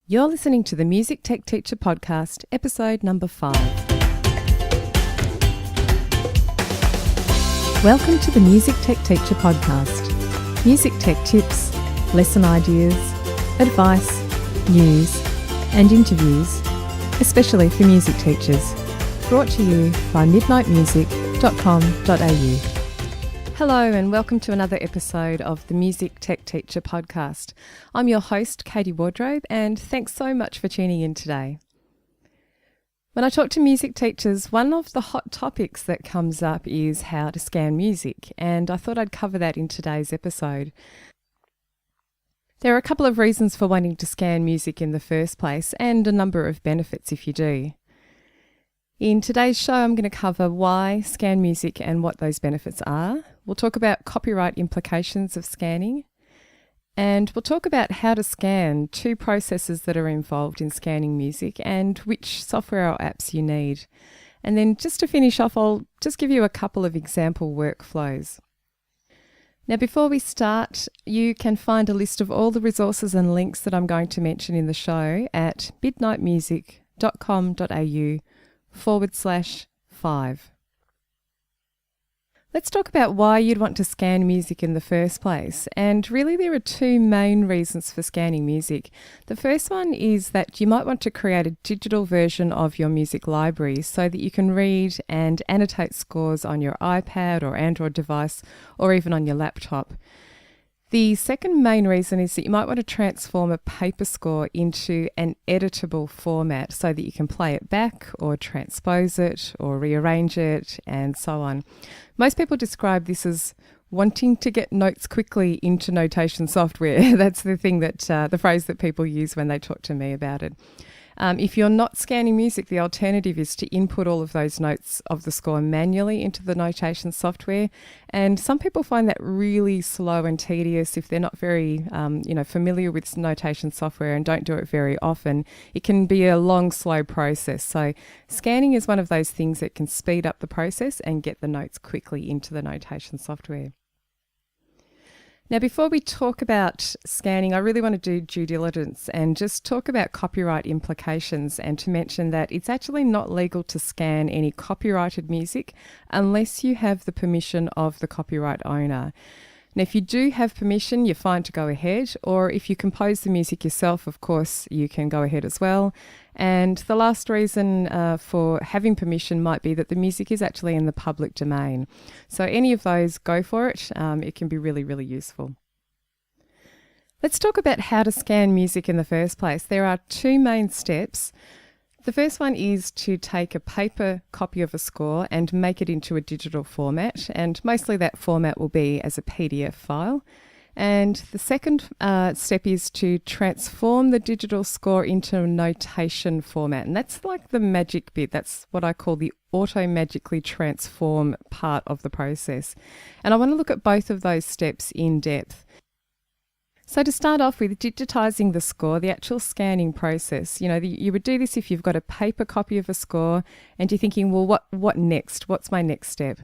You're listening to the Music Tech Teacher Podcast, episode number 5. Welcome to the Music Tech Teacher Podcast. Music tech tips, lesson ideas, advice, news, and interviews, especially for music teachers. Brought to you by midnightmusic.com.au. Hello and welcome to another episode of the Music Tech Teacher Podcast. I'm your host, Katie Wardrobe, and thanks so much for tuning in today. When I talk to music teachers, one of the hot topics that comes up is how to scan music, and I thought I'd cover that in today's episode. There are a couple of reasons for wanting to scan music in the first place, and a number of benefits if you do. In today's show, I'm going to cover why scan music and what those benefits are. We'll talk about copyright implications of scanning, and we'll talk about how to scan, two processes that are involved in scanning music and which software or apps you need. And then just to finish off, I'll just give you a couple of example workflows. Now, before we start, you can find a list of all the resources and links that I'm going to mention in the show at midnightmusic.com.au/5. Let's talk about why you'd want to scan music in the first place. And really there are two main reasons for scanning music. The first one is that you might want to create a digital version of your music library so that you can read and annotate scores on your iPad or Android device or even on your laptop. The second main reason is that you might want to transform a paper score into an editable format so that you can play it back or transpose it or rearrange it and so on. Most people describe this as wanting to get notes quickly into notation software. That's the thing that the phrase that people use when they talk to me about it. If you're not scanning music, the alternative is to input all of those notes of the score manually into the notation software. And some people find that really slow and tedious if they're not very familiar with notation software and don't do it very often. It can be a long, slow process. So scanning is one of those things that can speed up the process and get the notes quickly into the notation software. Now, before we talk about scanning, I really want to do due diligence and just talk about copyright implications and to mention that it's actually not legal to scan any copyrighted music unless you have the permission of the copyright owner. Now, if you do have permission, you're fine to go ahead, or if you compose the music yourself, of course, you can go ahead as well. And the last reason for having permission might be that the music is actually in the public domain. So any of those, go for it. It can be really, really useful. Let's talk about how to scan music in the first place. There are two main steps. The first one is to take a paper copy of a score and make it into a digital format, and mostly that format will be as a PDF file. And the second step is to transform the digital score into a notation format, and that's like the magic bit. That's what I call the auto-magically transform part of the process. And I want to look at both of those steps in depth. So to start off with digitizing the score, the actual scanning process, you would do this if you've got a paper copy of a score and you're thinking, well, what next? What's my next step?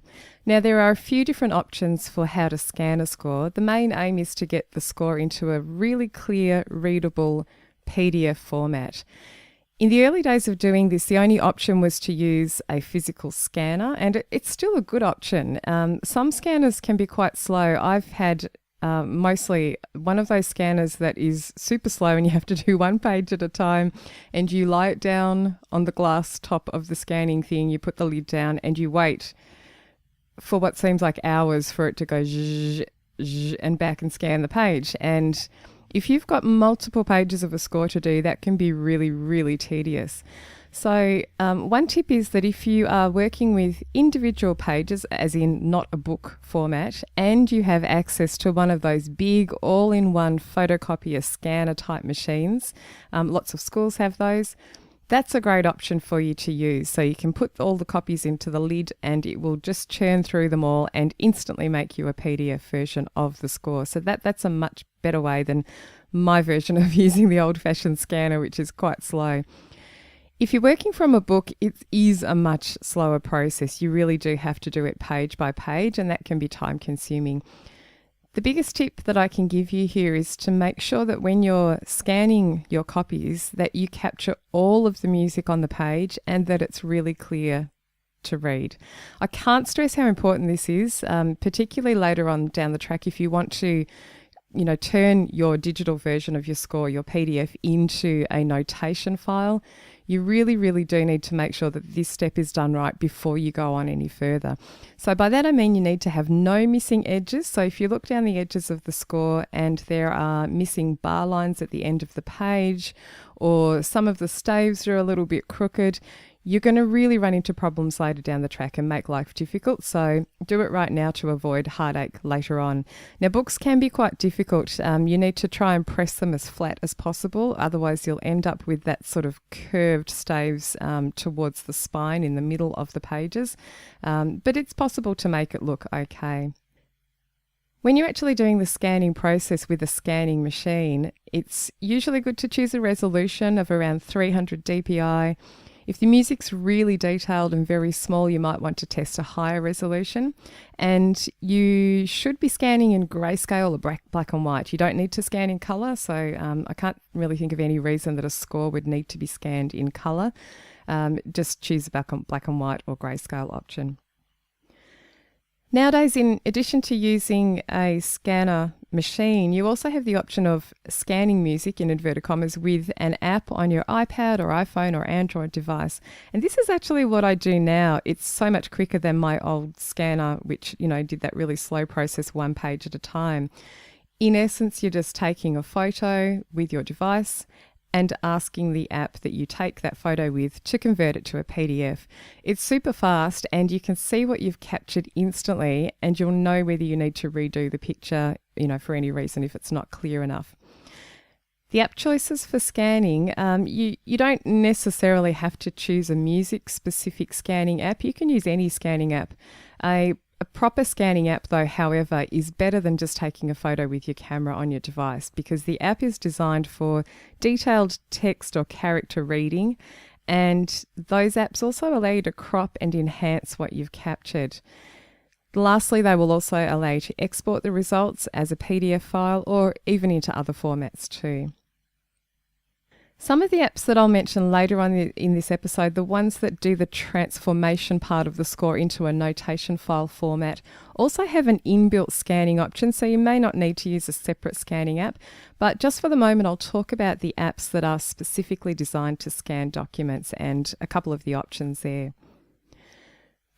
Now, there are a few different options for how to scan a score. The main aim is to get the score into a really clear, readable PDF format. In the early days of doing this, the only option was to use a physical scanner, and it's still a good option. Some scanners can be quite slow. I've had mostly one of those scanners that is super slow and you have to do one page at a time, and you lie it down on the glass top of the scanning thing, you put the lid down and you wait for what seems like hours for it to go zzz, zzz, and back and scan the page. And if you've got multiple pages of a score to do, that can be really, really tedious. So one tip is that if you are working with individual pages, as in not a book format, and you have access to one of those big all-in-one photocopier scanner type machines, lots of schools have those, that's a great option for you to use. So you can put all the copies into the lid and it will just churn through them all and instantly make you a PDF version of the score. So that's a much better way than my version of using the old-fashioned scanner, which is quite slow. If you're working from a book, it is a much slower process. You really do have to do it page by page, and that can be time consuming. The biggest tip that I can give you here is to make sure that when you're scanning your copies that you capture all of the music on the page and that it's really clear to read. I can't stress how important this is, particularly later on down the track if you want to turn your digital version of your score, your PDF, into a notation file. You really, really do need to make sure that this step is done right before you go on any further. So by that I mean you need to have no missing edges. So if you look down the edges of the score and there are missing bar lines at the end of the page, or some of the staves are a little bit crooked, you're going to really run into problems later down the track and make life difficult. So do it right now to avoid heartache later on. Now, books can be quite difficult. You need to try and press them as flat as possible. Otherwise, you'll end up with that sort of curved staves towards the spine in the middle of the pages. But it's possible to make it look okay. When you're actually doing the scanning process with a scanning machine, it's usually good to choose a resolution of around 300 dpi. If the music's really detailed and very small, you might want to test a higher resolution. And you should be scanning in grayscale or black and white. You don't need to scan in colour, so I can't really think of any reason that a score would need to be scanned in colour. Just choose the black and white or grayscale option. Nowadays, in addition to using a scanner machine, you also have the option of scanning music, in inverted commas, with an app on your iPad or iPhone or Android device. And this is actually what I do now. It's so much quicker than my old scanner, which, did that really slow process one page at a time. In essence, you're just taking a photo with your device and asking the app that you take that photo with to convert it to a PDF. It's super fast and you can see what you've captured instantly, and you'll know whether you need to redo the picture, for any reason if it's not clear enough. The app choices for scanning, you don't necessarily have to choose a music-specific scanning app. You can use any scanning app. A proper scanning app, though, however, is better than just taking a photo with your camera on your device, because the app is designed for detailed text or character reading, and those apps also allow you to crop and enhance what you've captured. Lastly, they will also allow you to export the results as a PDF file or even into other formats too. Some of the apps that I'll mention later on in this episode, the ones that do the transformation part of the score into a notation file format, also have an inbuilt scanning option, so you may not need to use a separate scanning app. But just for the moment, I'll talk about the apps that are specifically designed to scan documents and a couple of the options there.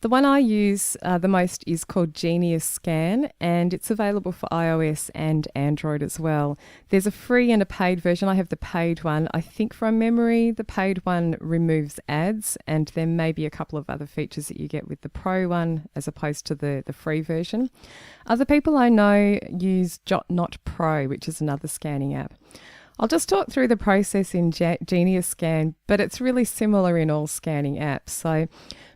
The one I use the most is called Genius Scan, and it's available for iOS and Android as well. There's a free and a paid version. I have the paid one. I think from memory, the paid one removes ads, and there may be a couple of other features that you get with the pro one as opposed to the free version. Other people I know use Jot Pro, which is another scanning app. I'll just talk through the process in Genius Scan, but it's really similar in all scanning apps. So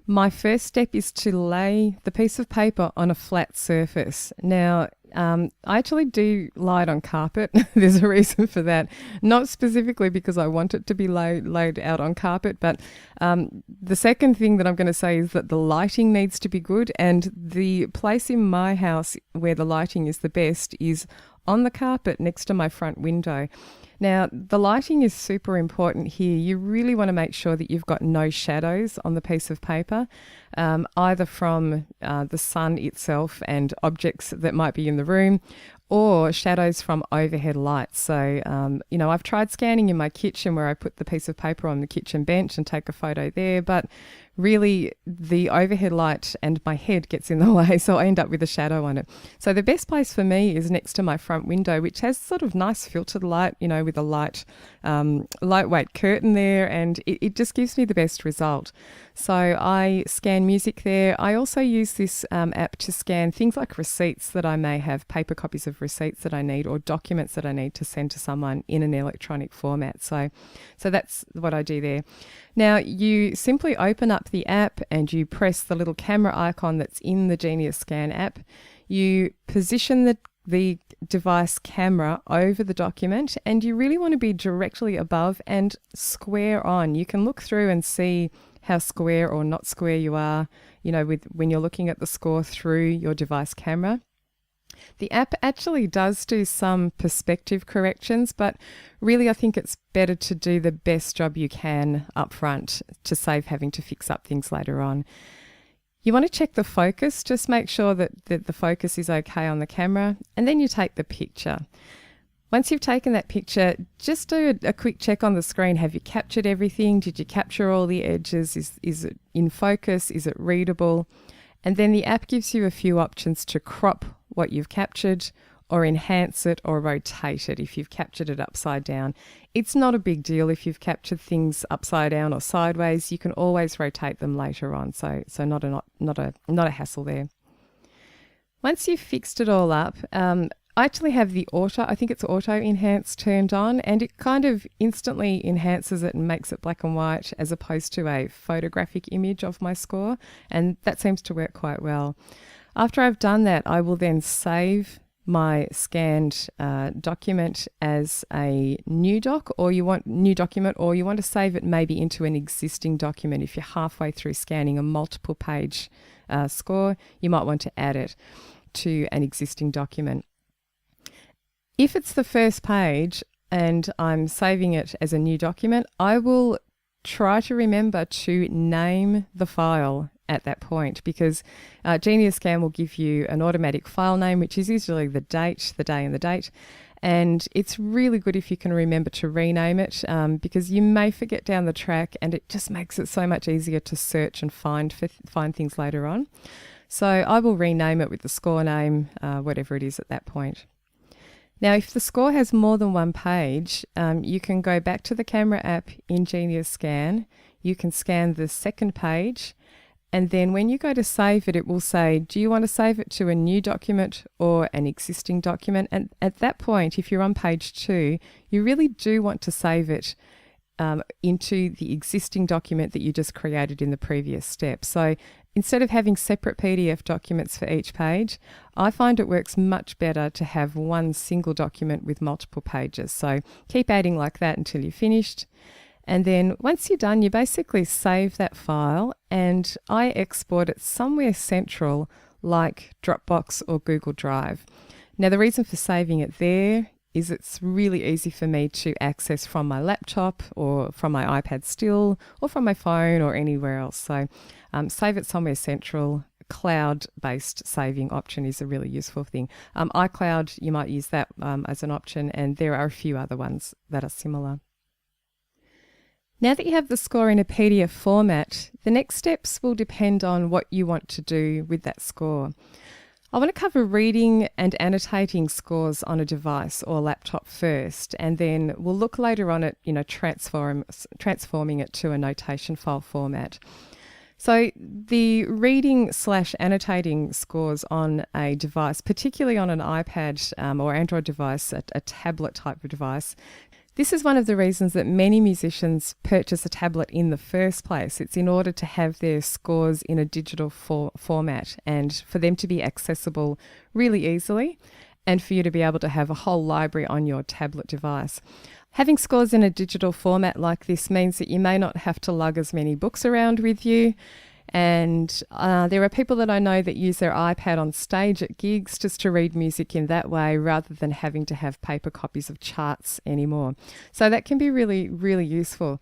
my first step is to lay the piece of paper on a flat surface. Now, I actually do lie it on carpet. There's a reason for that. Not specifically because I want it to be laid out on carpet, but the second thing that I'm going to say is that the lighting needs to be good, and the place in my house where the lighting is the best is on the carpet next to my front window. Now, the lighting is super important here. You really want to make sure that you've got no shadows on the piece of paper, either from the sun itself and objects that might be in the room, or shadows from overhead lights. So, I've tried scanning in my kitchen where I put the piece of paper on the kitchen bench and take a photo there, but really the overhead light and my head gets in the way, so I end up with a shadow on it. So the best place for me is next to my front window, which has sort of nice filtered light, with a lightweight curtain there, and it just gives me the best result. So I scan music there. I also use this app to scan things like receipts that I may have, paper copies of receipts that I need, or documents that I need to send to someone in an electronic format. So that's what I do there. Now, you simply open up the app and you press the little camera icon that's in the Genius Scan app. You position the device camera over the document, and you really want to be directly above and square on. You can look through and see how square or not square you are, when you're looking at the score through your device camera. The app actually does do some perspective corrections, but really I think it's better to do the best job you can up front to save having to fix up things later on. You want to check the focus, just make sure that the focus is okay on the camera, and then you take the picture. Once you've taken that picture, just do a quick check on the screen. Have you captured everything? Did you capture all the edges? Is it in focus? Is it readable? And then the app gives you a few options to crop what you've captured, or enhance it, or rotate it if you've captured it upside down. It's not a big deal if you've captured things upside down or sideways. You can always rotate them later on, so not a hassle there. Once you've fixed it all up, I actually have the I think it's auto enhance turned on, and it kind of instantly enhances it and makes it black and white as opposed to a photographic image of my score, and that seems to work quite well. After I've done that, I will then save my scanned document as a new document, or you want to save it maybe into an existing document. If you're halfway through scanning a multiple page score, you might want to add it to an existing document. If it's the first page and I'm saving it as a new document, I will try to remember to name the file at that point, because Genius Scan will give you an automatic file name, which is usually the day and the date. And it's really good if you can remember to rename it, because you may forget down the track, and it just makes it so much easier to search and find things later on. So I will rename it with the score name, whatever it is at that point. Now, if the score has more than one page, you can go back to the camera app in Genius Scan. You can scan the second page, and then when you go to save it, it will say, do you want to save it to a new document or an existing document? And at that point, if you're on page 2, you really do want to save it into the existing document that you just created in the previous step. So instead of having separate PDF documents for each page, I find it works much better to have one single document with multiple pages. So keep adding like that until you're finished. And then once you're done, you basically save that file, and I export it somewhere central like Dropbox or Google Drive. Now, the reason for saving it there is it's really easy for me to access from my laptop or from my iPad still or from my phone or anywhere else. So save it somewhere central. Cloud-based saving option is a really useful thing. iCloud, you might use that as an option, and there are a few other ones that are similar. Now that you have the score in a PDF format, the next steps will depend on what you want to do with that score. I want to cover reading and annotating scores on a device or laptop first, and then we'll look later on at transforming it to a notation file format. So the reading/annotating scores on a device, particularly on an iPad or Android device, a tablet type of device, this is one of the reasons that many musicians purchase a tablet in the first place. It's in order to have their scores in a digital format and for them to be accessible really easily, and for you to be able to have a whole library on your tablet device. Having scores in a digital format like this means that you may not have to lug as many books around with you. And there are people that I know that use their iPad on stage at gigs just to read music in that way, rather than having to have paper copies of charts anymore. So that can be really, really useful.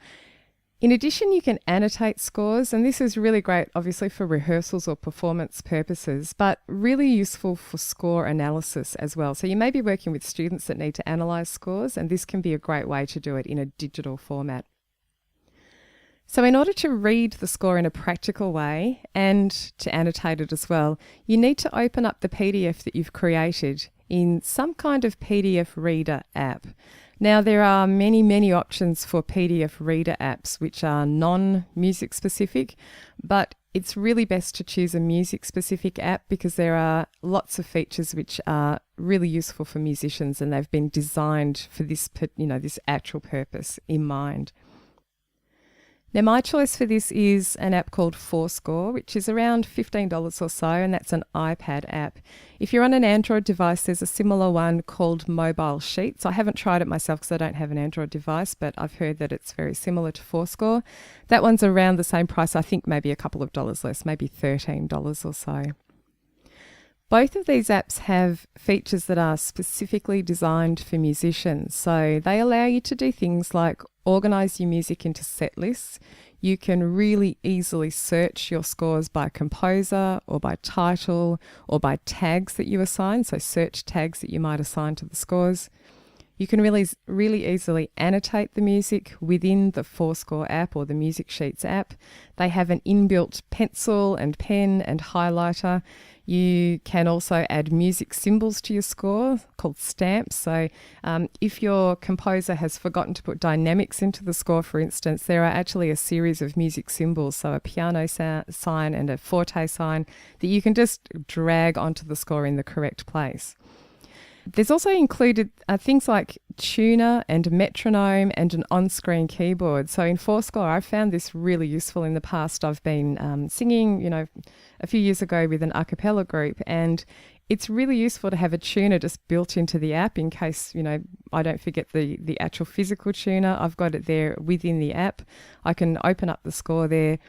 In addition, you can annotate scores, and this is really great, obviously, for rehearsals or performance purposes, but really useful for score analysis as well. So you may be working with students that need to analyse scores, and this can be a great way to do it in a digital format. So in order to read the score in a practical way and to annotate it as well, you need to open up the PDF that you've created in some kind of PDF reader app. Now, there are many, many options for PDF reader apps which are non-music specific, but it's really best to choose a music specific app because there are lots of features which are really useful for musicians, and they've been designed for this, this actual purpose in mind. Now, my choice for this is an app called MuseScore, which is around $15 or so, and that's an iPad app. If you're on an Android device, there's a similar one called Mobile Sheets. I haven't tried it myself because I don't have an Android device, but I've heard that it's very similar to MuseScore. That one's around the same price, I think maybe a couple of dollars less, maybe $13 or so. Both of these apps have features that are specifically designed for musicians. So they allow you to do things like organise your music into set lists. You can really easily search your scores by composer or by title or by tags that you assign, so search tags that you might assign to the scores. You can really easily annotate the music within the ForScore app or the Music Sheets app. They have an inbuilt pencil and pen and highlighter. You can also add music symbols to your score called stamps. So if your composer has forgotten to put dynamics into the score, for instance, there are actually a series of music symbols, so a piano sign and a forte sign that you can just drag onto the score in the correct place. There's also included things like tuner and metronome and an on-screen keyboard. So in ForScore, I've found this really useful in the past. I've been singing, a few years ago with an a cappella group, and it's really useful to have a tuner just built into the app in case, I don't forget the actual physical tuner. I've got it there within the app. I can open up the score there.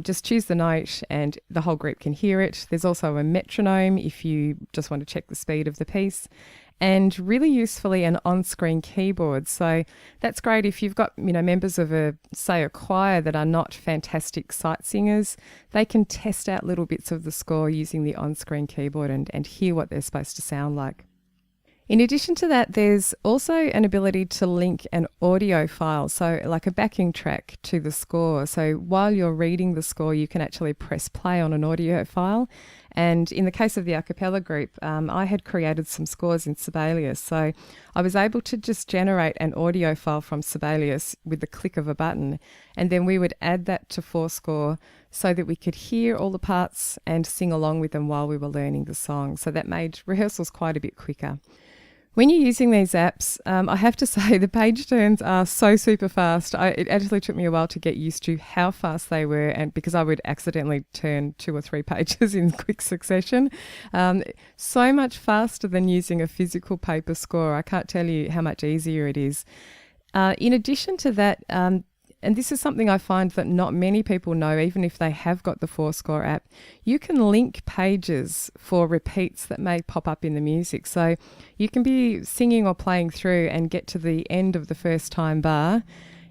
Just choose the note and the whole group can hear it. There's also a metronome if you just want to check the speed of the piece, and really usefully an on-screen keyboard. So that's great if you've got members of a choir that are not fantastic sight singers. They can test out little bits of the score using the on-screen keyboard and hear what they're supposed to sound like. In addition to that, there's also an ability to link an audio file, so like a backing track to the score. So while you're reading the score, you can actually press play on an audio file. And in the case of the a cappella group, I had created some scores in Sibelius. So I was able to just generate an audio file from Sibelius with the click of a button. And then we would add that to ForScore so that we could hear all the parts and sing along with them while we were learning the song. So that made rehearsals quite a bit quicker. When you're using these apps, I have to say the page turns are so super fast. It actually took me a while to get used to how fast they were, and because I would accidentally turn 2 or 3 pages in quick succession. So much faster than using a physical paper score. I can't tell you how much easier it is. In addition to that, and this is something I find that not many people know, even if they have got the ForScore app, you can link pages for repeats that may pop up in the music. So you can be singing or playing through and get to the end of the first time bar.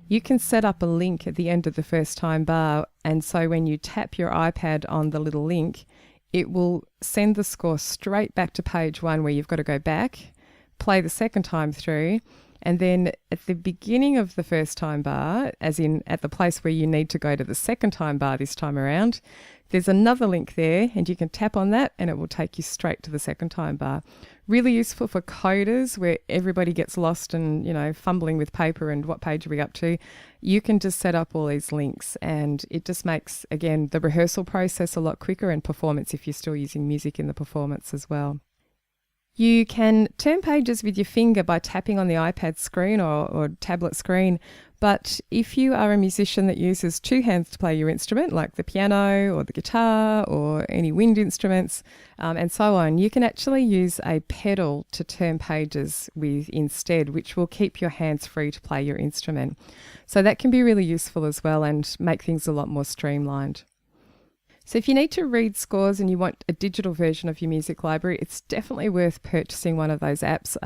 You can set up a link at the end of the first time bar, and so when you tap your iPad on the little link, it will send the score straight back to page 1 where you've got to go back, play the second time through, and then at the beginning of the first time bar, as in at the place where you need to go to the second time bar this time around, there's another link there and you can tap on that and it will take you straight to the second time bar. Really useful for coders where everybody gets lost and, fumbling with paper and what page are we up to. You can just set up all these links and it just makes, again, the rehearsal process a lot quicker and performance if you're still using music in the performance as well. You can turn pages with your finger by tapping on the iPad screen or tablet screen, but if you are a musician that uses 2 hands to play your instrument, like the piano or the guitar or any wind instruments and so on, you can actually use a pedal to turn pages with instead, which will keep your hands free to play your instrument. So that can be really useful as well and make things a lot more streamlined. So if you need to read scores and you want a digital version of your music library, it's definitely worth purchasing one of those apps.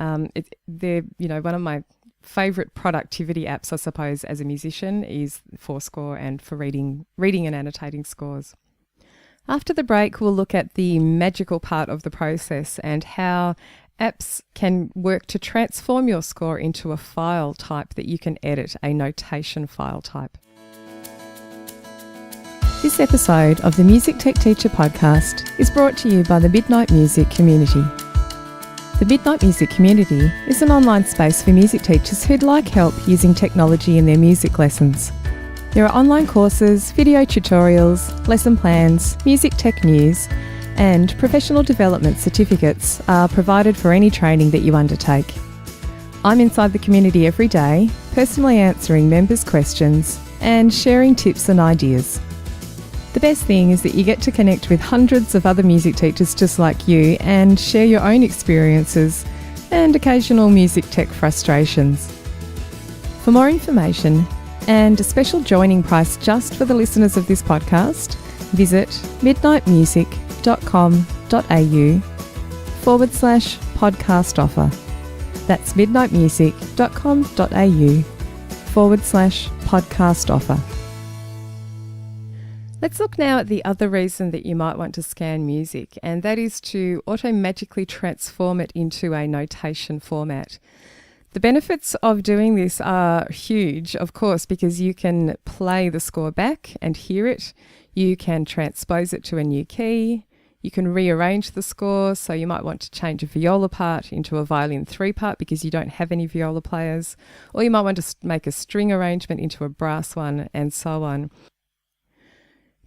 They're, one of my favourite productivity apps, I suppose, as a musician is ForScore and for reading and annotating scores. After the break, we'll look at the magical part of the process and how apps can work to transform your score into a file type that you can edit, a notation file type. This episode of the Music Tech Teacher podcast is brought to you by the Midnight Music Community. The Midnight Music Community is an online space for music teachers who'd like help using technology in their music lessons. There are online courses, video tutorials, lesson plans, music tech news, and professional development certificates are provided for any training that you undertake. I'm inside the community every day, personally answering members' questions and sharing tips and ideas. The best thing is that you get to connect with hundreds of other music teachers just like you and share your own experiences and occasional music tech frustrations. For more information and a special joining price just for the listeners of this podcast, visit midnightmusic.com.au midnightmusic.com.au/podcast offer. That's midnightmusic.com.au/podcast offer. Let's look now at the other reason that you might want to scan music, and that is to automatically transform it into a notation format. The benefits of doing this are huge, of course, because you can play the score back and hear it. You can transpose it to a new key. You can rearrange the score, so you might want to change a viola part into a violin 3 part because you don't have any viola players, or you might want to make a string arrangement into a brass one, and so on.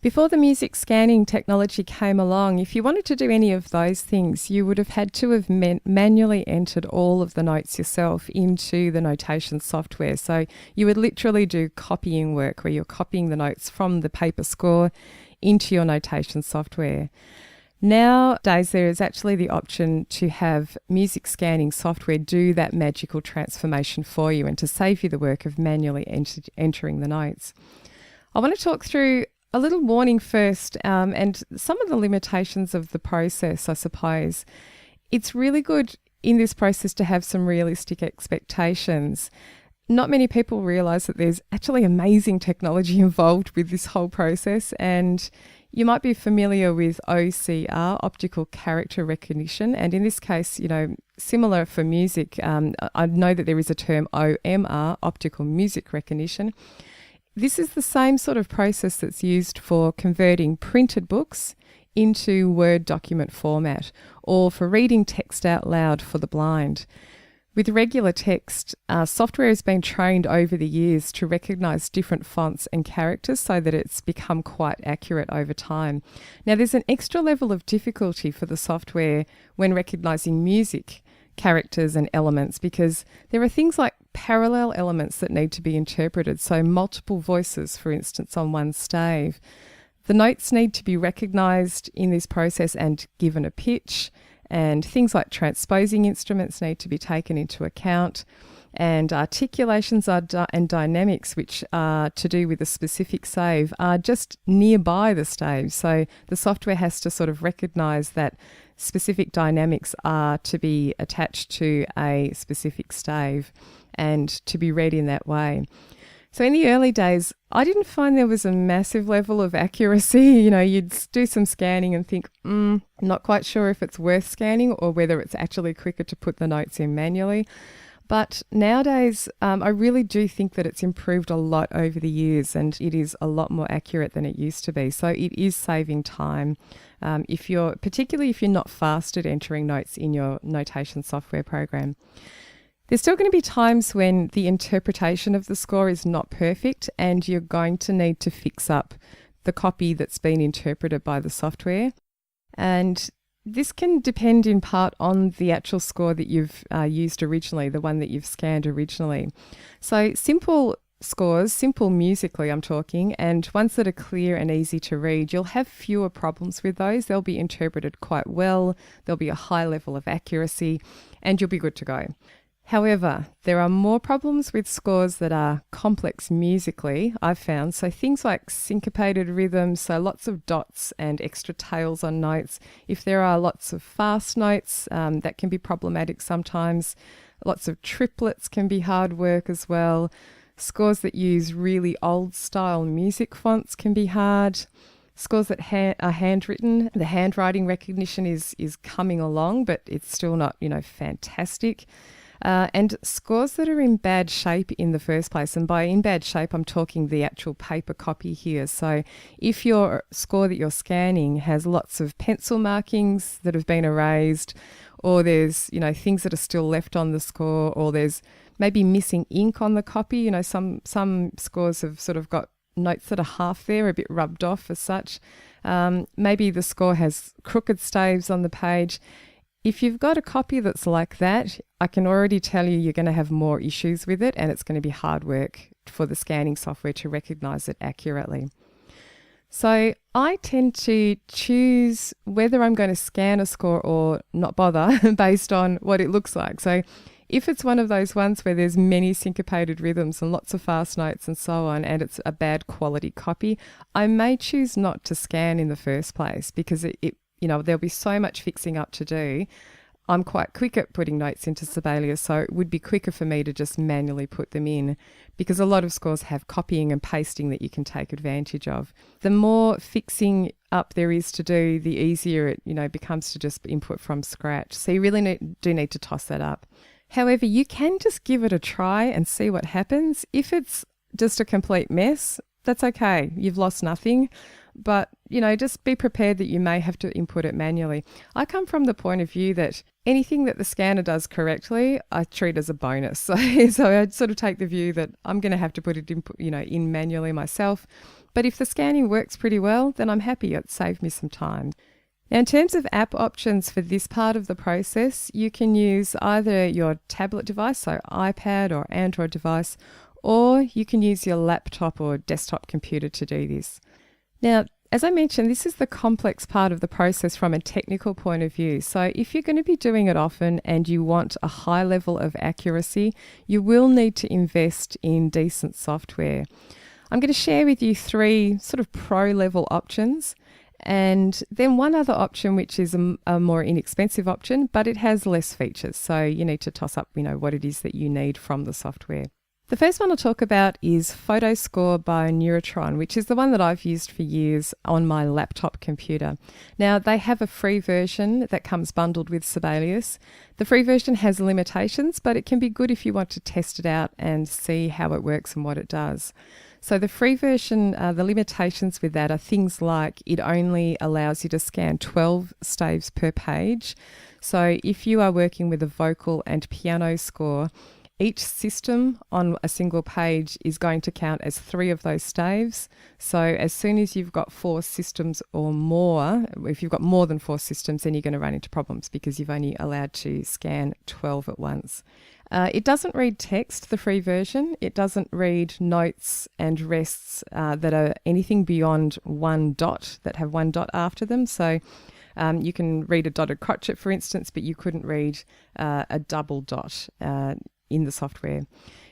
Before the music scanning technology came along, if you wanted to do any of those things, you would have had to have manually entered all of the notes yourself into the notation software. So you would literally do copying work where you're copying the notes from the paper score into your notation software. Nowadays, there is actually the option to have music scanning software do that magical transformation for you and to save you the work of manually entering the notes. I want to talk through a little warning first, and some of the limitations of the process, I suppose. It's really good in this process to have some realistic expectations. Not many people realise that there's actually amazing technology involved with this whole process, and you might be familiar with OCR, optical character recognition, and in this case, similar for music, I know that there is a term OMR, optical music recognition. This is the same sort of process that's used for converting printed books into Word document format, or for reading text out loud for the blind. With regular text, software has been trained over the years to recognise different fonts and characters so that it's become quite accurate over time. Now, there's an extra level of difficulty for the software when recognising music characters and elements, because there are things like parallel elements that need to be interpreted, so multiple voices, for instance, on one stave. The notes need to be recognised in this process and given a pitch, and things like transposing instruments need to be taken into account, and articulations and dynamics, which are to do with a specific stave, are just nearby the stave, so the software has to sort of recognise that specific dynamics are to be attached to a specific stave and to be read in that way. So in the early days, I didn't find there was a massive level of accuracy. You'd do some scanning and think, not quite sure if it's worth scanning or whether it's actually quicker to put the notes in manually. But nowadays, I really do think that it's improved a lot over the years, and it is a lot more accurate than it used to be. So it is saving time, particularly if you're not fast at entering notes in your notation software program. There's still going to be times when the interpretation of the score is not perfect, and you're going to need to fix up the copy that's been interpreted by the software. And this can depend in part on the actual score that you've used originally, the one that you've scanned originally. So simple scores, simple musically I'm talking, and ones that are clear and easy to read, you'll have fewer problems with those. They'll be interpreted quite well, there'll be a high level of accuracy, and you'll be good to go. However, there are more problems with scores that are complex musically, I've found. So things like syncopated rhythms, so lots of dots and extra tails on notes. If there are lots of fast notes, that can be problematic sometimes. Lots of triplets can be hard work as well. Scores that use really old style music fonts can be hard. Scores that are handwritten, the handwriting recognition is coming along, but it's still not, fantastic. And scores that are in bad shape in the first place. And by in bad shape, I'm talking the actual paper copy here. So if your score that you're scanning has lots of pencil markings that have been erased, or there's, things that are still left on the score, or there's maybe missing ink on the copy. Some scores have sort of got notes that are half there, a bit rubbed off as such. Maybe the score has crooked staves on the page. If you've got a copy that's like that, I can already tell you're going to have more issues with it, and it's going to be hard work for the scanning software to recognise it accurately. So I tend to choose whether I'm going to scan a score or not bother based on what it looks like. So if it's one of those ones where there's many syncopated rhythms and lots of fast notes and so on, and it's a bad quality copy, I may choose not to scan in the first place because it there'll be so much fixing up to do. I'm quite quick at putting notes into Sibelius, so it would be quicker for me to just manually put them in, because a lot of scores have copying and pasting that you can take advantage of. The more fixing up there is to do, the easier it becomes to just input from scratch. So you really do need to toss that up. However, you can just give it a try and see what happens. If it's just a complete mess, that's okay. You've lost nothing. But, just be prepared that you may have to input it manually. I come from the point of view that anything that the scanner does correctly, I treat as a bonus. So I sort of take the view that I'm going to have to put it in manually myself. But if the scanning works pretty well, then I'm happy. It saved me some time. Now, in terms of app options for this part of the process, you can use either your tablet device, so iPad or Android device, or you can use your laptop or desktop computer to do this. Now, as I mentioned, this is the complex part of the process from a technical point of view. So if you're going to be doing it often and you want a high level of accuracy, you will need to invest in decent software. I'm going to share with you 3 sort of pro-level options, and then one other option which is a more inexpensive option, but it has less features. So you need to toss up, what it is that you need from the software. The first one I'll talk about is PhotoScore by Neurotron, which is the one that I've used for years on my laptop computer. Now, they have a free version that comes bundled with Sibelius. The free version has limitations, but it can be good if you want to test it out and see how it works and what it does. So the free version, the limitations with that are things like it only allows you to scan 12 staves per page. So if you are working with a vocal and piano score, each system on a single page is going to count as 3 of those staves. So as soon as you've got 4 systems or more, if you've got more than 4 systems, then you're going to run into problems because you've only allowed to scan 12 at once. It doesn't read text, the free version. It doesn't read notes and rests that are anything beyond 1 dot, that have 1 dot after them. So you can read a dotted crotchet, for instance, but you couldn't read a double dot in the software.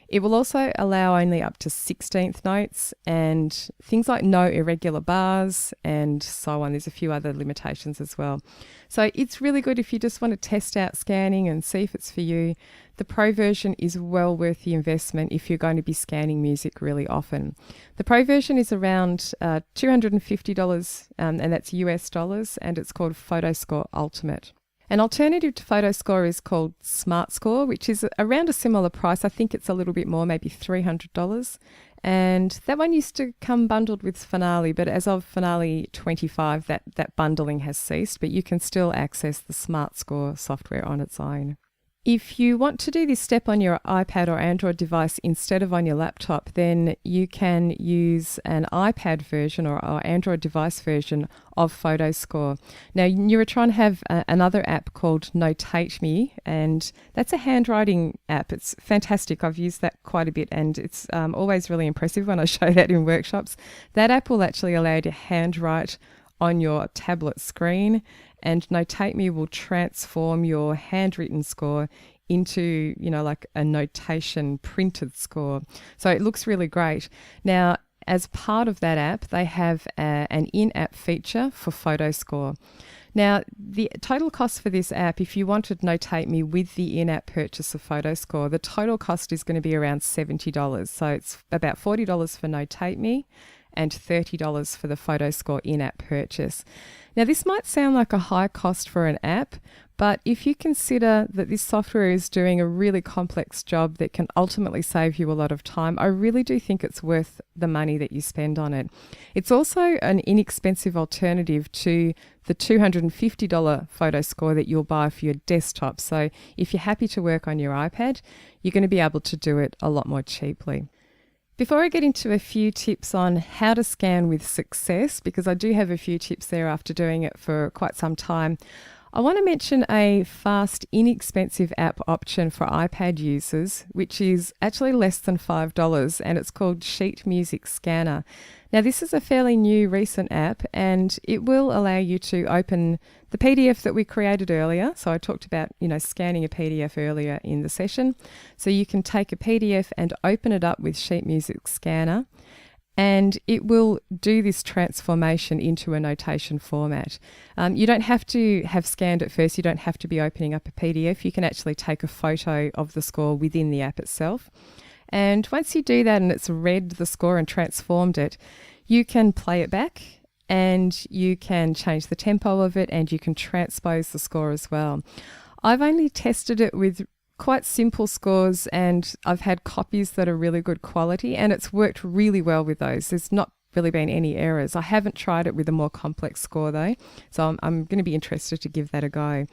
It will also allow only up to 16th notes and things like no irregular bars and so on. There's a few other limitations as well. So it's really good if you just want to test out scanning and see if it's for you. The Pro version is well worth the investment if you're going to be scanning music really often. The Pro version is around $250 and that's US dollars, and it's called PhotoScore Ultimate. An alternative to PhotoScore is called SmartScore, which is around a similar price. I think it's a little bit more, maybe $300. And that one used to come bundled with Finale, but as of Finale 25, that bundling has ceased, but you can still access the SmartScore software on its own. If you want to do this step on your iPad or Android device instead of on your laptop, then you can use an iPad version or Android device version of PhotoScore. Now, Neurotron have another app called Noteflight, and that's a handwriting app. It's fantastic. I've used that quite a bit, and it's always really impressive when I show that in workshops. That app will actually allow you to handwrite on your tablet screen, and Noteflight will transform your handwritten score into, like a notation printed score. So it looks really great. Now, as part of that app, they have an in-app feature for PhotoScore. Now, the total cost for this app, if you wanted Noteflight with the in-app purchase of PhotoScore, the total cost is going to be around $70. So it's about $40 for Noteflight and $30 for the PhotoScore in-app purchase. Now, this might sound like a high cost for an app, but if you consider that this software is doing a really complex job that can ultimately save you a lot of time, I really do think it's worth the money that you spend on it. It's also an inexpensive alternative to the $250 PhotoScore that you'll buy for your desktop. So if you're happy to work on your iPad, you're going to be able to do it a lot more cheaply. Before I get into a few tips on how to scan with success, because I do have a few tips there after doing it for quite some time, I want to mention a fast, inexpensive app option for iPad users, which is actually less than $5, and it's called Sheet Music Scanner. Now, this is a fairly new, recent app, and it will allow you to open the PDF that we created earlier. So I talked about, scanning a PDF earlier in the session. So you can take a PDF and open it up with Sheet Music Scanner. and it will do this transformation into a notation format. You don't have to have scanned at first. You don't have to be opening up a PDF. You can actually take a photo of the score within the app itself. And once you do that and it's read the score and transformed it, you can play it back and you can change the tempo of it and you can transpose the score as well. I've only tested it with quite simple scores, and I've had copies that are really good quality, and it's worked really well with those. There's not really been any errors. I haven't tried it with a more complex score though, so I'm going to be interested to give that a go.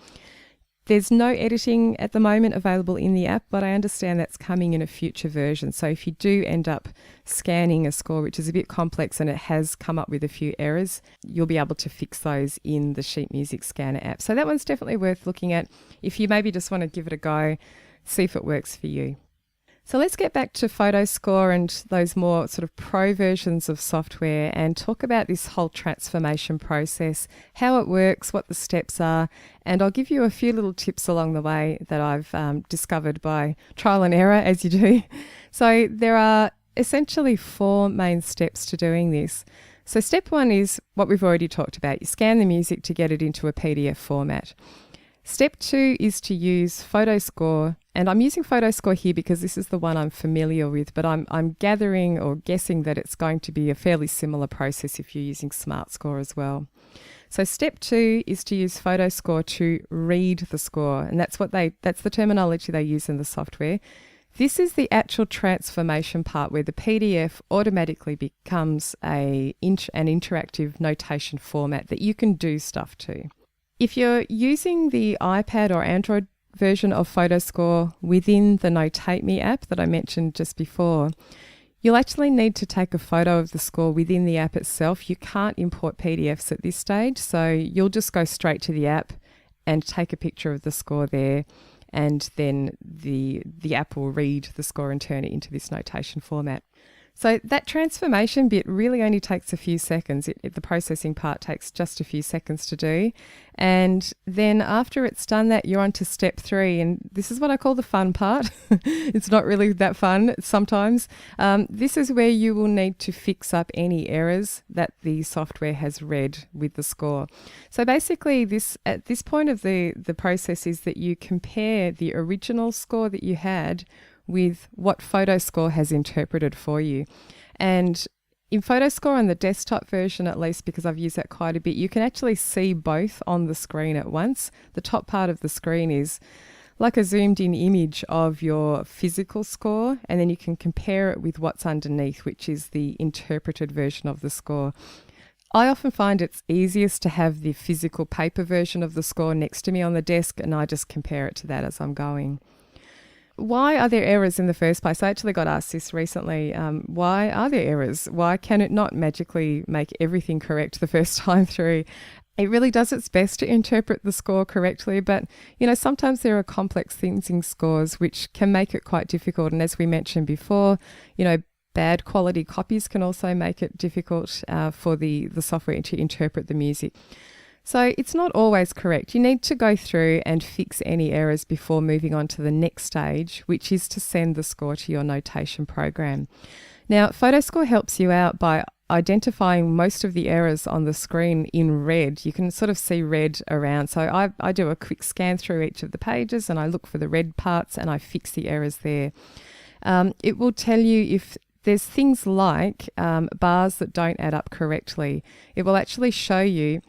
There's no editing at the moment available in the app, but I understand that's coming in a future version. So if you do end up scanning a score which is a bit complex and it has come up with a few errors, you'll be able to fix those in the sheet music scanner app. So that one's definitely worth looking at if you maybe just want to give it a go, see if it works for you. So let's get back to PhotoScore and those more sort of pro versions of software and talk about this whole transformation process, how it works, what the steps are, and I'll give you a few little tips along the way that I've discovered by trial and error, as you do. So there are essentially 4 main steps to doing this. So step 1 is what we've already talked about. You scan the music to get it into a PDF format. Step 2 is to use PhotoScore, and I'm using PhotoScore here because this is the one I'm familiar with, but I'm gathering or guessing that it's going to be a fairly similar process if you're using SmartScore as well. So step 2 is to use PhotoScore to read the score, and that's the terminology they use in the software. This is the actual transformation part where the PDF automatically becomes an interactive notation format that you can do stuff to. If you're using the iPad or Android version of PhotoScore within the Notate Me app that I mentioned just before, you'll actually need to take a photo of the score within the app itself. You can't import PDFs at this stage, so you'll just go straight to the app and take a picture of the score there, and then the app will read the score and turn it into this notation format. So that transformation bit really only takes a few seconds. The processing part takes just a few seconds to do. And then after it's done that, you're on to step 3. And this is what I call the fun part. It's not really that fun sometimes. This is where you will need to fix up any errors that the software has read with the score. So basically at this point of the process is that you compare the original score that you had with what PhotoScore has interpreted for you. And in PhotoScore on the desktop version, at least because I've used that quite a bit, you can actually see both on the screen at once. The top part of the screen is like a zoomed in image of your physical score, and then you can compare it with what's underneath, which is the interpreted version of the score. I often find it's easiest to have the physical paper version of the score next to me on the desk, and I just compare it to that as I'm going. Why are there errors in the first place? I actually got asked this recently. Why are there errors? Why can it not magically make everything correct the first time through? It really does its best to interpret the score correctly, but sometimes there are complex things in scores which can make it quite difficult. And as we mentioned before, bad quality copies can also make it difficult for the software to interpret the music. So it's not always correct. You need to go through and fix any errors before moving on to the next stage, which is to send the score to your notation program. Now, PhotoScore helps you out by identifying most of the errors on the screen in red. You can sort of see red around. So I do a quick scan through each of the pages and I look for the red parts and I fix the errors there. It will tell you if there's things like bars that don't add up correctly. It will actually show you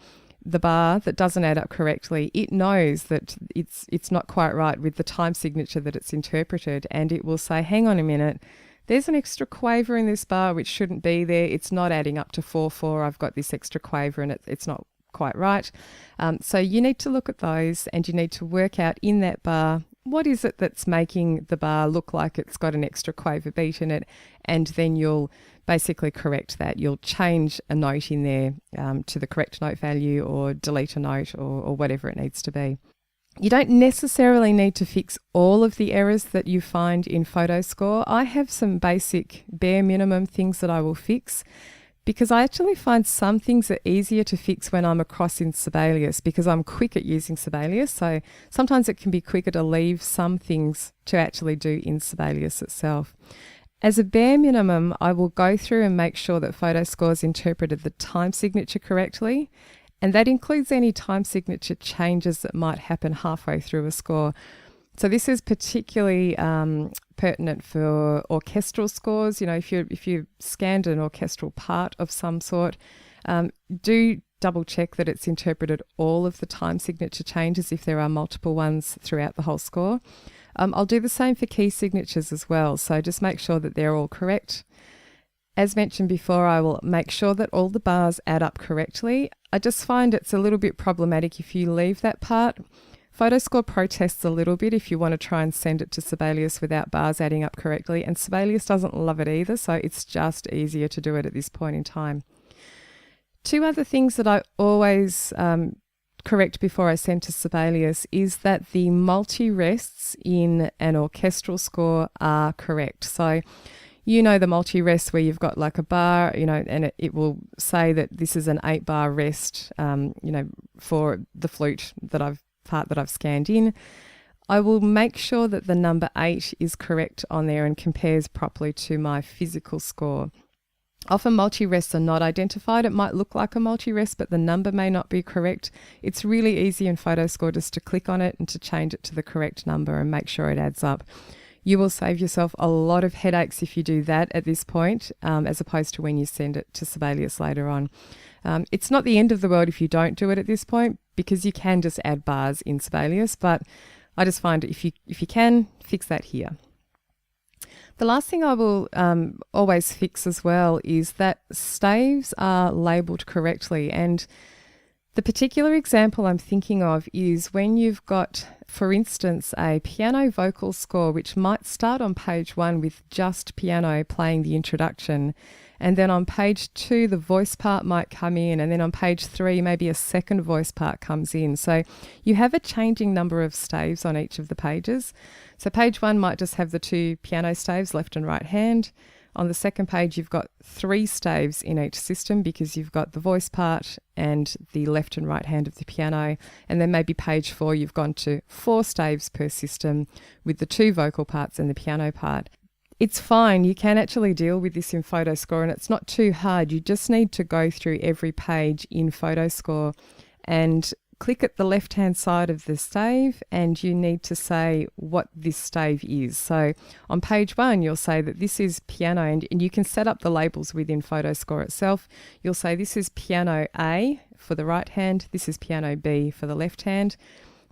the bar that doesn't add up correctly. It knows that it's not quite right with the time signature that it's interpreted, and it will say, hang on a minute, there's an extra quaver in this bar which shouldn't be there. It's not adding up to 4/4. I've got this extra quaver and it's not quite right. So you need to look at those and you need to work out in that bar, what is it that's making the bar look like it's got an extra quaver beat in it, and then you'll basically correct that. You'll change a note in there to the correct note value, or delete a note, or whatever it needs to be. You don't necessarily need to fix all of the errors that you find in PhotoScore. I have some basic bare minimum things that I will fix, because I actually find some things are easier to fix when I'm across in Sibelius, because I'm quick at using Sibelius. So sometimes it can be quicker to leave some things to actually do in Sibelius itself. As a bare minimum, I will go through and make sure that PhotoScore's interpreted the time signature correctly, and that includes any time signature changes that might happen halfway through a score. So this is particularly pertinent for orchestral scores. You know, if you scanned an orchestral part of some sort, do double check that it's interpreted all of the time signature changes if there are multiple ones throughout the whole score. I'll do the same for key signatures as well, so just make sure that they're all correct. As mentioned before, I will make sure that all the bars add up correctly. I just find it's a little bit problematic if you leave that part. PhotoScore protests a little bit if you want to try and send it to Sibelius without bars adding up correctly, and Sibelius doesn't love it either, so it's just easier to do it at this point in time. Two other things that I always correct before I send to Sibelius is that the multi-rests in an orchestral score are correct. So you know the multi-rest where you've got like a bar, you know, and it will say that this is an 8-bar rest, you know, for the flute part that I've scanned in. I will make sure that the number 8 is correct on there and compares properly to my physical score. Often multi-rests are not identified. It might look like a multi-rest, but the number may not be correct. It's really easy in PhotoScore just to click on it and to change it to the correct number and make sure it adds up. You will save yourself a lot of headaches if you do that at this point, as opposed to when you send it to Sibelius later on. It's not the end of the world if you don't do it at this point, because you can just add bars in Sibelius, but I just find if you can, fix that here. The last thing I will always fix as well is that staves are labelled correctly, and the particular example I'm thinking of is when you've got, for instance, a piano vocal score which might start on page 1 with just piano playing the introduction, and then on page 2 the voice part might come in, and then on page 3 maybe a second voice part comes in. So you have a changing number of staves on each of the pages. So page 1 might just have the 2 piano staves, left and right hand. On the second page, you've got 3 staves in each system because you've got the voice part and the left and right hand of the piano. And then maybe page 4, you've gone to 4 staves per system with the 2 vocal parts and the piano part. It's fine. You can actually deal with this in PhotoScore, and it's not too hard. You just need to go through every page in PhotoScore and click at the left-hand side of the stave, and you need to say what this stave is. So on page 1, you'll say that this is piano, and you can set up the labels within PhotoScore itself. You'll say this is piano A for the right hand, this is piano B for the left hand.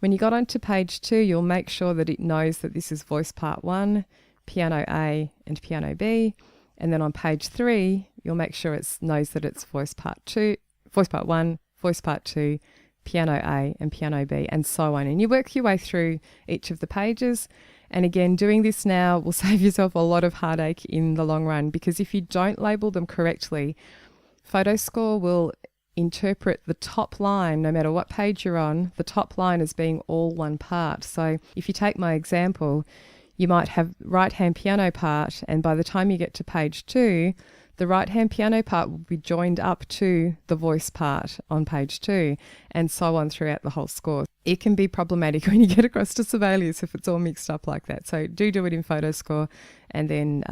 When you got onto page 2, you'll make sure that it knows that this is voice part 1, piano A and piano B. And then on page 3, you'll make sure it knows that it's voice part 1, voice part 2, piano A and piano B, and so on. And you work your way through each of the pages. And again, doing this now will save yourself a lot of heartache in the long run, because if you don't label them correctly, PhotoScore will interpret the top line, no matter what page you're on, the top line as being all one part. So if you take my example, you might have right-hand piano part, and by the time you get to page 2, the right-hand piano part will be joined up to the voice part on page 2, and so on throughout the whole score. It can be problematic when you get across to Sibelius if it's all mixed up like that. So do it in PhotoScore, and then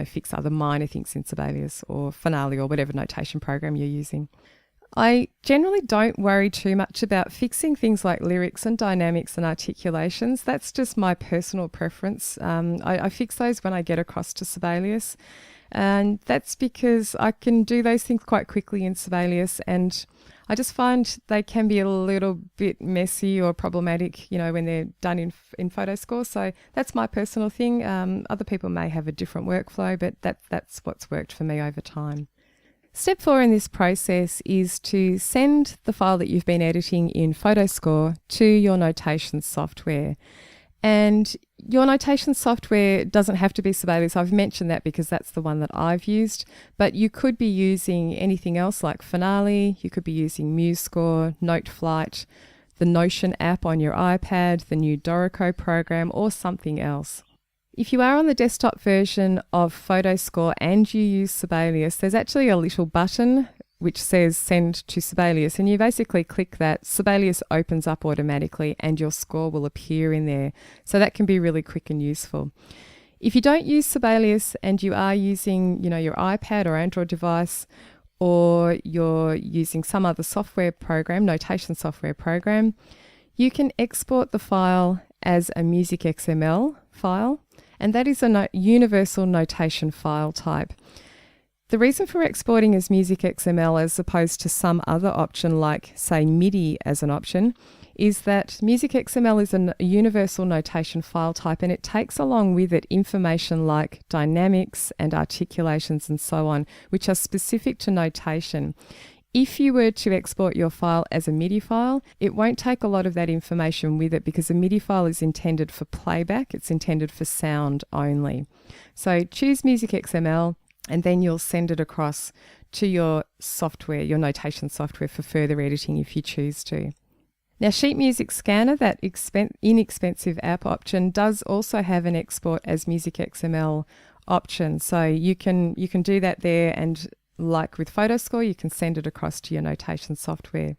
fix other minor things in Sibelius or Finale or whatever notation program you're using. I generally don't worry too much about fixing things like lyrics and dynamics and articulations. That's just my personal preference. I fix those when I get across to Sibelius. And that's because I can do those things quite quickly in Sibelius, and I just find they can be a little bit messy or problematic, when they're done in PhotoScore. So that's my personal thing. Other people may have a different workflow, but that's what's worked for me over time. Step 4 in this process is to send the file that you've been editing in PhotoScore to your notation software. And your notation software doesn't have to be Sibelius. I've mentioned that because that's the one that I've used, but you could be using anything else like Finale. You could be using MuseScore, Noteflight, the Notion app on your iPad, the new Dorico program, or something else. If you are on the desktop version of PhotoScore and you use Sibelius, there's actually a little button which says send to Sibelius, and you basically click that. Sibelius opens up automatically and your score will appear in there. So that can be really quick and useful. If you don't use Sibelius and you are using, your iPad or Android device, or you're using some other software program, notation software program, you can export the file as a music XML file, and that is a universal notation file type. The reason for exporting as music XML as opposed to some other option like, say, MIDI as an option, is that music XML is a universal notation file type, and it takes along with it information like dynamics and articulations and so on, which are specific to notation. If you were to export your file as a MIDI file, it won't take a lot of that information with it because a MIDI file is intended for playback, it's intended for sound only. So choose music XML, and then you'll send it across to your software, your notation software, for further editing if you choose to. Now, Sheet Music Scanner, that inexpensive app option, does also have an export as music XML option. So you can do that there, and like with PhotoScore, you can send it across to your notation software.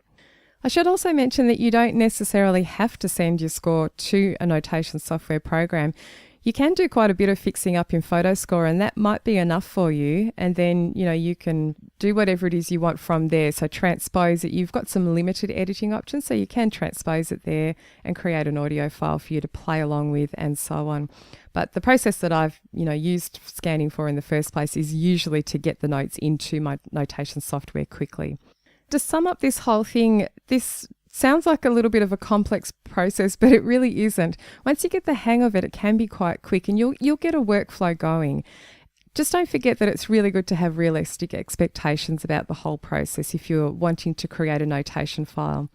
I should also mention that you don't necessarily have to send your score to a notation software program. You can do quite a bit of fixing up in PhotoScore, and that might be enough for you. And then, you can do whatever it is you want from there. So transpose it. You've got some limited editing options, so you can transpose it there and create an audio file for you to play along with and so on. But the process that I've, used scanning for in the first place is usually to get the notes into my notation software quickly. To sum up this whole thing, this sounds like a little bit of a complex process, but it really isn't. Once you get the hang of it, it can be quite quick, and you'll get a workflow going. Just don't forget that it's really good to have realistic expectations about the whole process if you're wanting to create a notation file.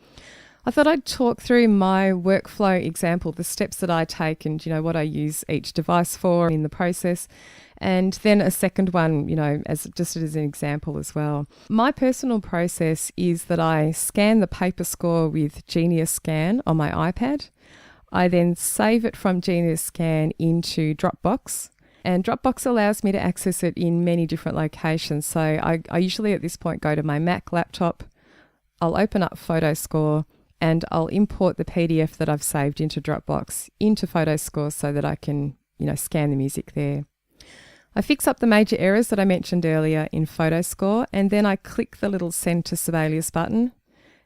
I thought I'd talk through my workflow example, the steps that I take and, what I use each device for in the process. And then a second one, as an example as well. My personal process is that I scan the paper score with Genius Scan on my iPad. I then save it from Genius Scan into Dropbox. And Dropbox allows me to access it in many different locations. So I usually at this point go to my Mac laptop, I'll open up PhotoScore, and I'll import the PDF that I've saved into Dropbox into PhotoScore so that I can, scan the music there. I fix up the major errors that I mentioned earlier in PhotoScore, and then I click the little Send to Sibelius button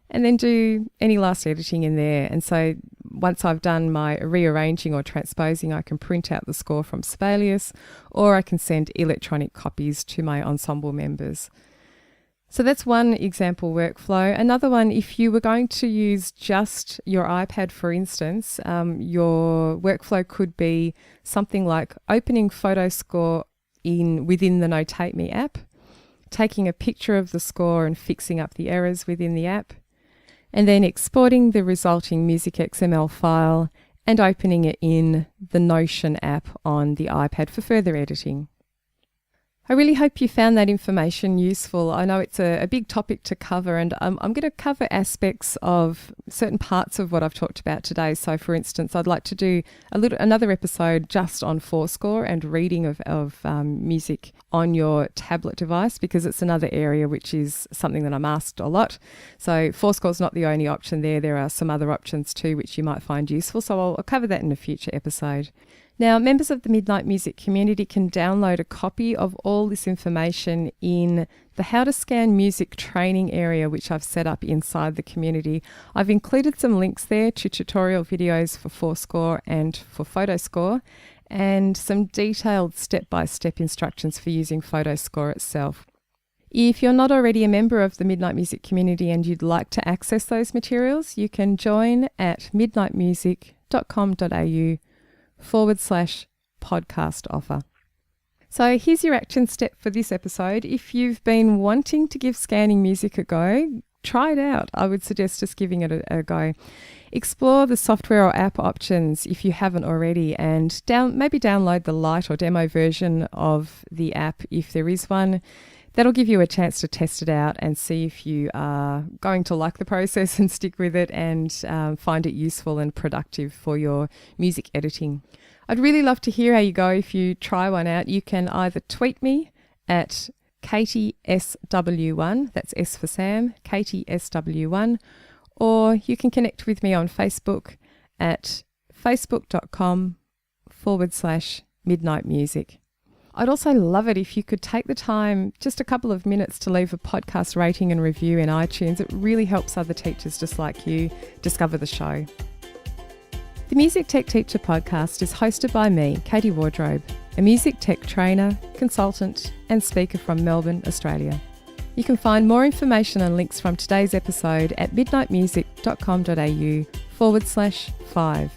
and then do any last editing in there. And so once I've done my rearranging or transposing, I can print out the score from Sibelius, or I can send electronic copies to my ensemble members. So that's one example workflow. Another one, if you were going to use just your iPad, for instance, your workflow could be something like opening PhotoScore within the Notate Me app, taking a picture of the score and fixing up the errors within the app, and then exporting the resulting music XML file and opening it in the Notion app on the iPad for further editing. I really hope you found that information useful. I know it's a big topic to cover, and I'm going to cover aspects of certain parts of what I've talked about today. So, for instance, I'd like to do another episode just on FourScore and reading of music on your tablet device, because it's another area which is something that I'm asked a lot. So FourScore is not the only option there. There are some other options too which you might find useful. So I'll cover that in a future episode. Now, members of the Midnight Music community can download a copy of all this information in the How to Scan Music training area, which I've set up inside the community. I've included some links there to tutorial videos for FourScore and for PhotoScore, and some detailed step-by-step instructions for using PhotoScore itself. If you're not already a member of the Midnight Music community and you'd like to access those materials, you can join at midnightmusic.com.au/podcast offer. So here's your action step for this episode. If you've been wanting to give scanning music a go, try it out. I would suggest just giving it a go. Explore the software or app options if you haven't already, and maybe download the light or demo version of the app if there is one. That'll give you a chance to test it out and see if you are going to like the process and stick with it and find it useful and productive for your music editing. I'd really love to hear how you go if you try one out. You can either tweet me at KatieSW1, that's S for Sam, KatieSW1, or you can connect with me on Facebook at facebook.com/ Midnight Music. I'd also love it if you could take the time, just a couple of minutes, to leave a podcast rating and review in iTunes. It really helps other teachers just like you discover the show. The Music Tech Teacher podcast is hosted by me, Katie Wardrobe, a music tech trainer, consultant and speaker from Melbourne, Australia. You can find more information and links from today's episode at midnightmusic.com.au/5.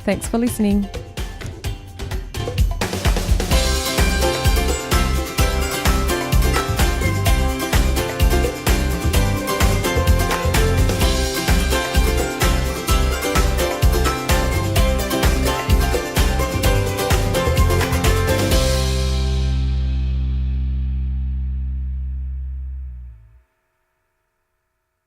Thanks for listening.